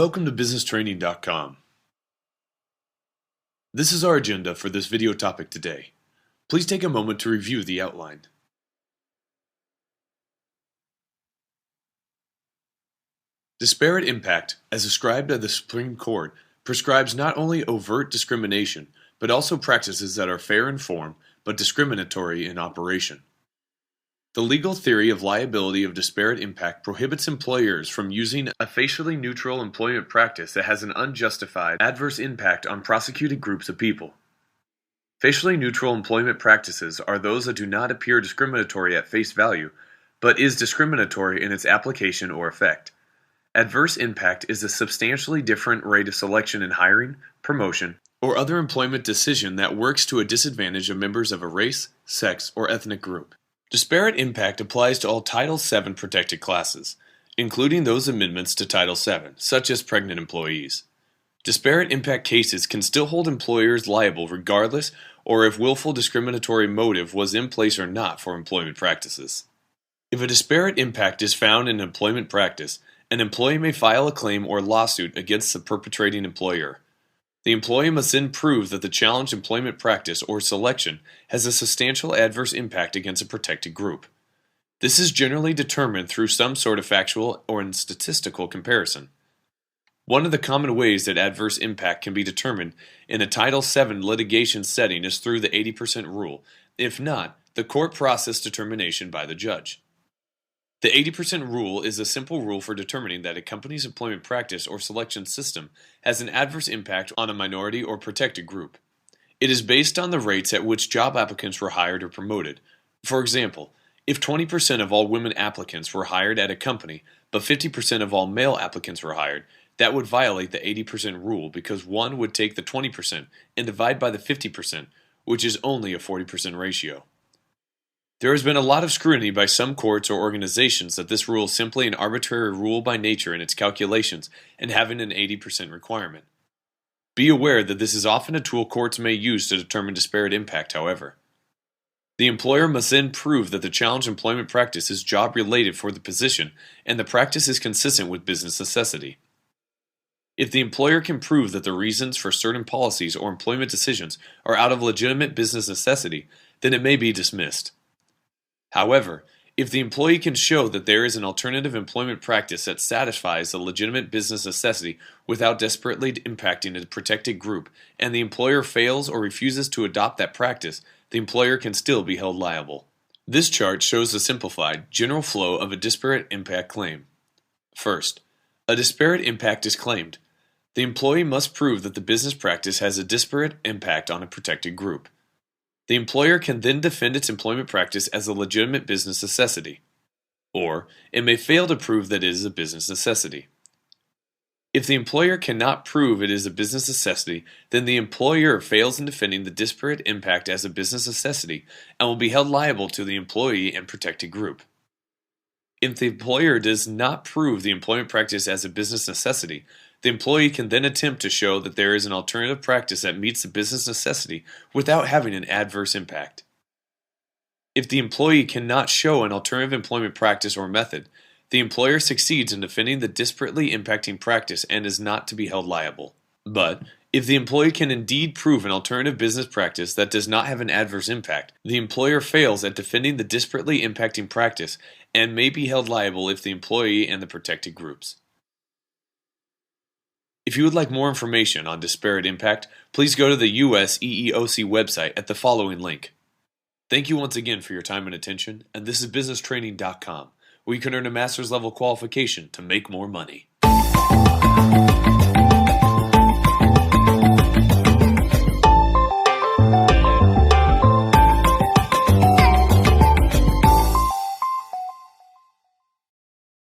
Welcome to BusinessTraining.com. This is our agenda for this video topic today. Please take a moment to review the outline. Disparate impact, as described by the Supreme Court, prescribes not only overt discrimination, but also practices that are fair in form, but discriminatory in operation. The legal theory of liability of disparate impact prohibits employers from using a facially neutral employment practice that has an unjustified adverse impact on prosecuted groups of people. Facially neutral employment practices are those that do not appear discriminatory at face value, but is discriminatory in its application or effect. Adverse impact is a substantially different rate of selection in hiring, promotion, or other employment decision that works to a disadvantage of members of a race, sex, or ethnic group. Disparate impact applies to all Title VII protected classes, including those amendments to Title VII, such as pregnant employees. Disparate impact cases can still hold employers liable regardless or if willful discriminatory motive was in place or not for employment practices. If a disparate impact is found in employment practice, an employee may file a claim or lawsuit against the perpetrating employer. The employee must then prove that the challenged employment practice or selection has a substantial adverse impact against a protected group. This is generally determined through some sort of factual or statistical comparison. One of the common ways that adverse impact can be determined in a Title VII litigation setting is through the 80% rule, if not, the court process determination by the judge. The 80% rule is a simple rule for determining that a company's employment practice or selection system has an adverse impact on a minority or protected group. It is based on the rates at which job applicants were hired or promoted. For example, if 20% of all women applicants were hired at a company, but 50% of all male applicants were hired, that would violate the 80% rule because one would take the 20% and divide by the 50%, which is only a 40% ratio. There has been a lot of scrutiny by some courts or organizations that this rule is simply an arbitrary rule by nature in its calculations and having an 80% requirement. Be aware that this is often a tool courts may use to determine disparate impact, however. The employer must then prove that the challenged employment practice is job-related for the position and the practice is consistent with business necessity. If the employer can prove that the reasons for certain policies or employment decisions are out of legitimate business necessity, then it may be dismissed. However, if the employee can show that there is an alternative employment practice that satisfies the legitimate business necessity without desperately impacting a protected group, and the employer fails or refuses to adopt that practice, the employer can still be held liable. This chart shows the simplified, general flow of a disparate impact claim. First, a disparate impact is claimed. The employee must prove that the business practice has a disparate impact on a protected group. The employer can then defend its employment practice as a legitimate business necessity, or it may fail to prove that it is a business necessity. If the employer cannot prove it is a business necessity, then the employer fails in defending the disparate impact as a business necessity and will be held liable to the employee and protected group. If the employer does not prove the employment practice as a business necessity, the employee can then attempt to show that there is an alternative practice that meets the business necessity without having an adverse impact. If the employee cannot show an alternative employment practice or method, the employer succeeds in defending the disparately impacting practice and is not to be held liable. But if the employee can indeed prove an alternative business practice that does not have an adverse impact, the employer fails at defending the disparately impacting practice and may be held liable if the employee and the protected groups. If you would like more information on disparate impact, please go to the US EEOC website at the following link. Thank you once again for your time and attention, and this is BusinessTraining.com, where you can earn a master's level qualification to make more money.